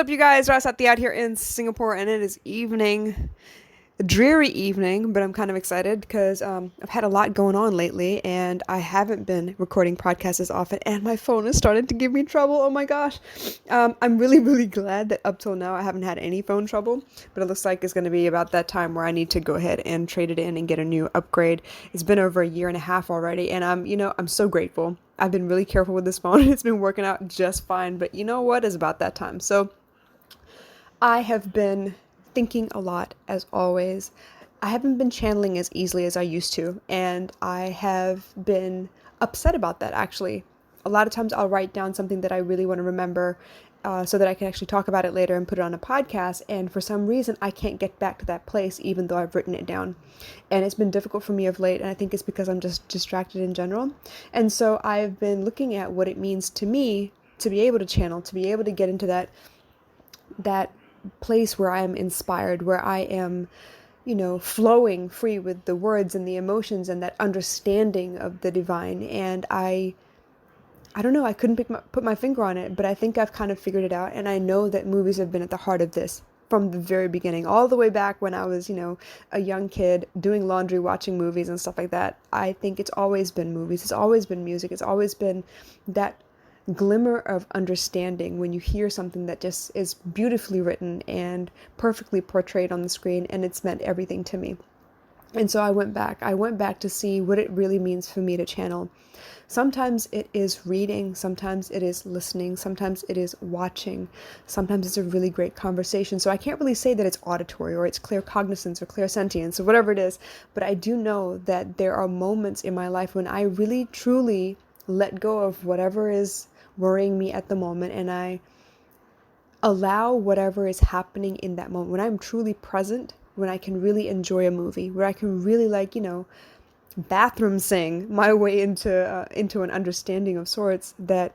up, you guys? Rasati out here in Singapore, and it is evening, a dreary evening, but I'm kind of excited because I've had a lot going on lately, and I haven't been recording podcasts as often, and my phone has started to give me trouble. Oh my gosh. I'm really, really glad that up till now I haven't had any phone trouble, but it looks like it's going to be about that time where I need to go ahead and trade it in and get a new upgrade. It's been over a year and a half already, and I'm so grateful. I've been really careful with this phone. It's been working out just fine, but you know what? It's about that time. So I have been thinking a lot, as always. I haven't been channeling as easily as I used to, and I have been upset about that actually. A lot of times I'll write down something that I really want to remember so that I can actually talk about it later and put it on a podcast, and for some reason I can't get back to that place even though I've written it down. And it's been difficult for me of late, and I think it's because I'm just distracted in general. And so I've been looking at what it means to me to be able to channel, to be able to get into that place where I am inspired, where I am, flowing free with the words and the emotions and that understanding of the divine. And I don't know, I couldn't put my finger on it, but I think I've kind of figured it out. And I know that movies have been at the heart of this from the very beginning, all the way back when I was, a young kid doing laundry, watching movies and stuff like that. I think it's always been movies. It's always been music. It's always been that glimmer of understanding when you hear something that just is beautifully written and perfectly portrayed on the screen, and it's meant everything to me. And so I went back to see what it really means for me to channel. Sometimes it is reading, sometimes it is listening, sometimes it is watching, sometimes it's a really great conversation. So I can't really say that it's auditory or it's clear cognizance or clear sentience or whatever it is, but I do know that there are moments in my life when I really truly let go of whatever is worrying me at the moment, and I allow whatever is happening in that moment. When I'm truly present, when I can really enjoy a movie, where I can really bathroom sing my way into an understanding of sorts, that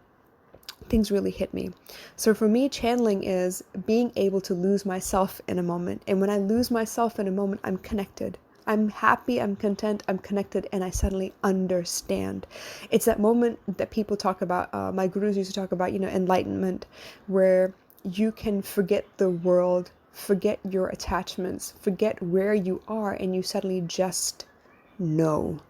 things really hit me. So for me, channeling is being able to lose myself in a moment. And when I lose myself in a moment, I'm connected. I'm happy, I'm content, I'm connected, and I suddenly understand. It's that moment that people talk about, my gurus used to talk about, enlightenment, where you can forget the world, forget your attachments, forget where you are, and you suddenly just know.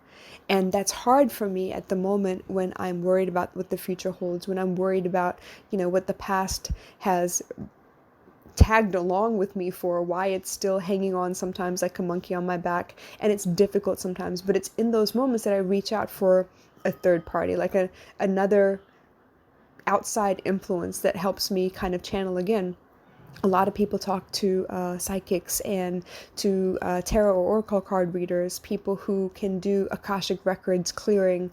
And that's hard for me at the moment when I'm worried about what the future holds, when I'm worried about, what the past has tagged along with me for, why it's still hanging on sometimes like a monkey on my back. And it's difficult sometimes, but it's in those moments that I reach out for a third party, like another outside influence that helps me kind of channel again. A lot of people talk to psychics and to tarot or oracle card readers, people who can do Akashic records, clearing,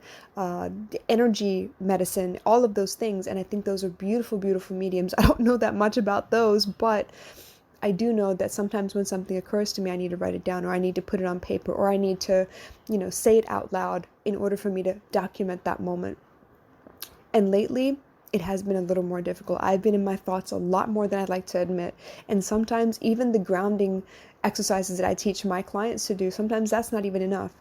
energy medicine, all of those things. And I think those are beautiful, beautiful mediums. I don't know that much about those, but I do know that sometimes when something occurs to me, I need to write it down, or I need to put it on paper, or I need to, say it out loud in order for me to document that moment. And lately, it has been a little more difficult. I've been in my thoughts a lot more than I'd like to admit. And sometimes even the grounding exercises that I teach my clients to do, sometimes that's not even enough.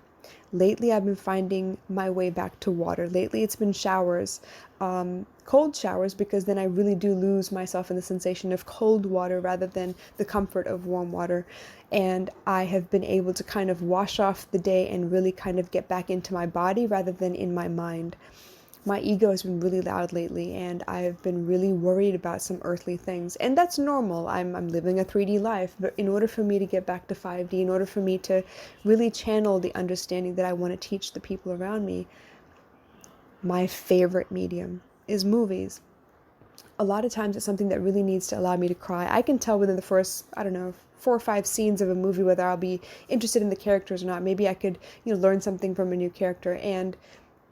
Lately, I've been finding my way back to water. Lately, it's been showers, cold showers, because then I really do lose myself in the sensation of cold water rather than the comfort of warm water. And I have been able to kind of wash off the day and really kind of get back into my body rather than in my mind. My ego has been really loud lately, and I've been really worried about some earthly things. And that's normal. I'm living a 3D life, but in order for me to get back to 5D, in order for me to really channel the understanding that I want to teach the people around me, my favorite medium is movies. A lot of times it's something that really needs to allow me to cry. I can tell within the first, I don't know, 4 or 5 scenes of a movie whether I'll be interested in the characters or not. Maybe I could, learn something from a new character. And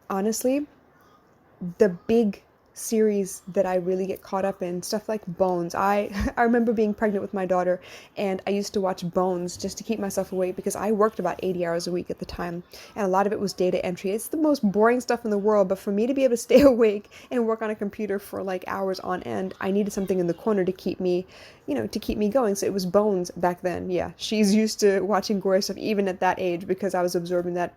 honestly, the big series that I really get caught up in, stuff like Bones. I remember being pregnant with my daughter, and I used to watch Bones just to keep myself awake because I worked about 80 hours a week at the time, and a lot of it was data entry. It's the most boring stuff in the world, but for me to be able to stay awake and work on a computer for like hours on end, I needed something in the corner to keep me, to keep me going. So it was Bones back then. Yeah, she's used to watching gory stuff even at that age because I was absorbing that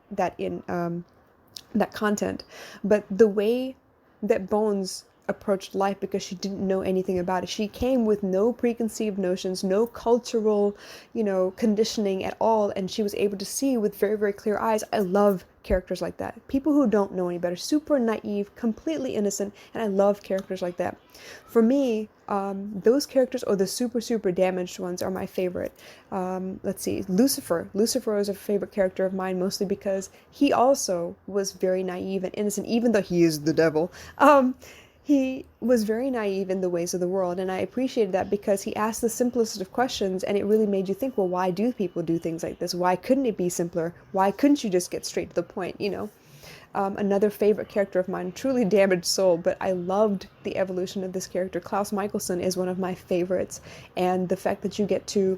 content. But the way that Bones approached life because she didn't know anything about it. She came with no preconceived notions, no cultural, conditioning at all, and she was able to see with very, very clear eyes. I love characters like that. People who don't know any better, super naive, completely innocent, and I love characters like that. For me, those characters, or the super, super damaged ones, are my favorite. Let's see, Lucifer. Lucifer is a favorite character of mine, mostly because he also was very naive and innocent, even though he is the devil. He was very naive in the ways of the world, and I appreciated that because he asked the simplest of questions, and it really made you think, well, why do people do things like this? Why couldn't it be simpler? Why couldn't you just get straight to the point, Another favorite character of mine, truly damaged soul, but I loved the evolution of this character. Klaus Michelson is one of my favorites, and the fact that you get to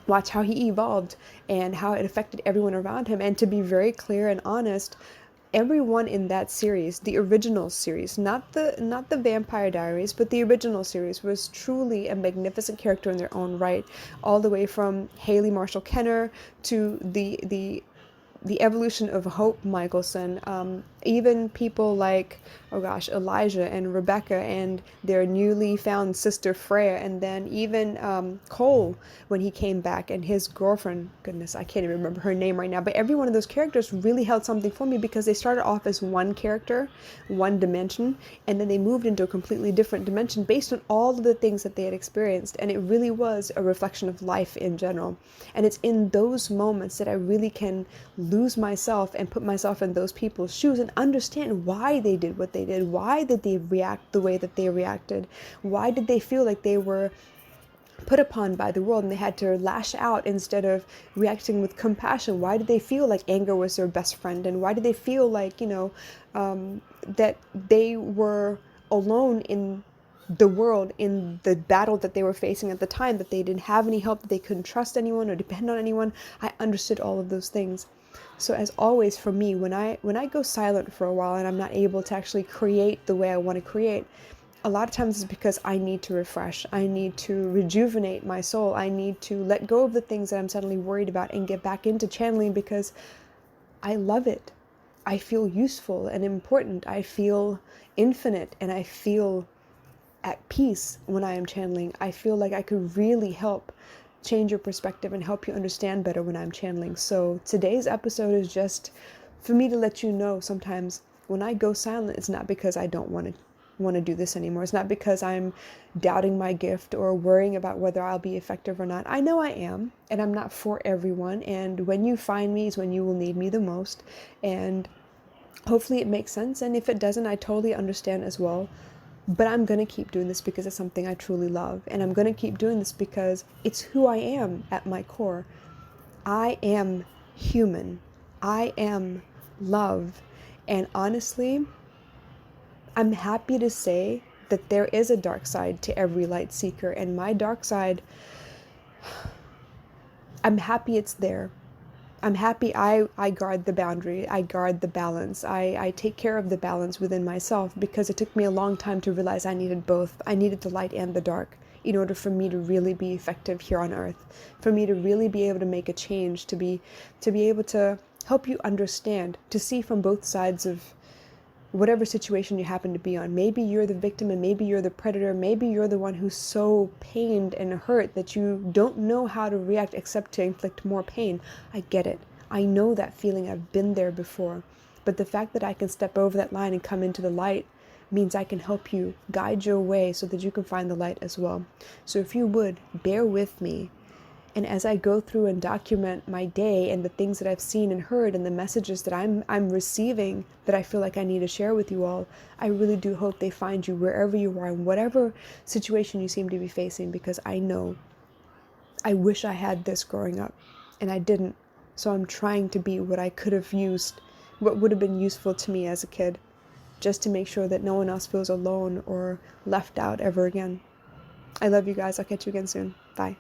watch how he evolved and how it affected everyone around him, and to be very clear and honest, everyone in that series, the original series, not the Vampire Diaries, but the original series, was truly a magnificent character in their own right, all the way from Haley Marshall Kenner to the evolution of Hope Michelson, even people like, Elijah and Rebecca and their newly found sister Freya, and then even Cole when he came back, and his girlfriend, goodness, I can't even remember her name right now, but every one of those characters really held something for me because they started off as one character, one dimension, and then they moved into a completely different dimension based on all of the things that they had experienced, and it really was a reflection of life in general. And it's in those moments that I really can lose myself and put myself in those people's shoes and understand why they did what they did. Why did they react the way that they reacted? Why did they feel like they were put upon by the world and they had to lash out instead of reacting with compassion? Why did they feel like anger was their best friend? And why did they feel like, that they were alone in the world, in the battle that they were facing at the time, that they didn't have any help, that they couldn't trust anyone or depend on anyone? I understood all of those things. So as always, for me, when I go silent for a while and I'm not able to actually create the way I want to create, a lot of times it's because I need to refresh. I need to rejuvenate my soul. I need to let go of the things that I'm suddenly worried about and get back into channeling because I love it. I feel useful and important. I feel infinite, and I feel at peace when I am channeling. I feel like I could really help change your perspective and help you understand better when I'm channeling. So today's episode is just for me to let you know, sometimes when I go silent, it's not because I don't want to do this anymore. It's not because I'm doubting my gift or worrying about whether I'll be effective or not. I know I am, and I'm not for everyone. And when you find me is when you will need me the most. And hopefully it makes sense. And if it doesn't, I totally understand as well. But I'm going to keep doing this because it's something I truly love. And I'm going to keep doing this because it's who I am at my core. I am human. I am love. And honestly, I'm happy to say that there is a dark side to every light seeker. And my dark side, I'm happy it's there. I'm happy I guard the boundary, I guard the balance, I take care of the balance within myself, because it took me a long time to realize I needed both. I needed the light and the dark in order for me to really be effective here on earth, for me to really be able to make a change, to be able to help you understand, to see from both sides of whatever situation you happen to be on. Maybe you're the victim and maybe you're the predator. Maybe you're the one who's so pained and hurt that you don't know how to react except to inflict more pain. I get it. I know that feeling. I've been there before. But the fact that I can step over that line and come into the light means I can help you, guide your way so that you can find the light as well. So if you would, bear with me. And as I go through and document my day and the things that I've seen and heard and the messages that I'm receiving that I feel like I need to share with you all, I really do hope they find you wherever you are, in whatever situation you seem to be facing, because I know I wish I had this growing up and I didn't. So I'm trying to be what I could have used, what would have been useful to me as a kid, just to make sure that no one else feels alone or left out ever again. I love you guys. I'll catch you again soon. Bye.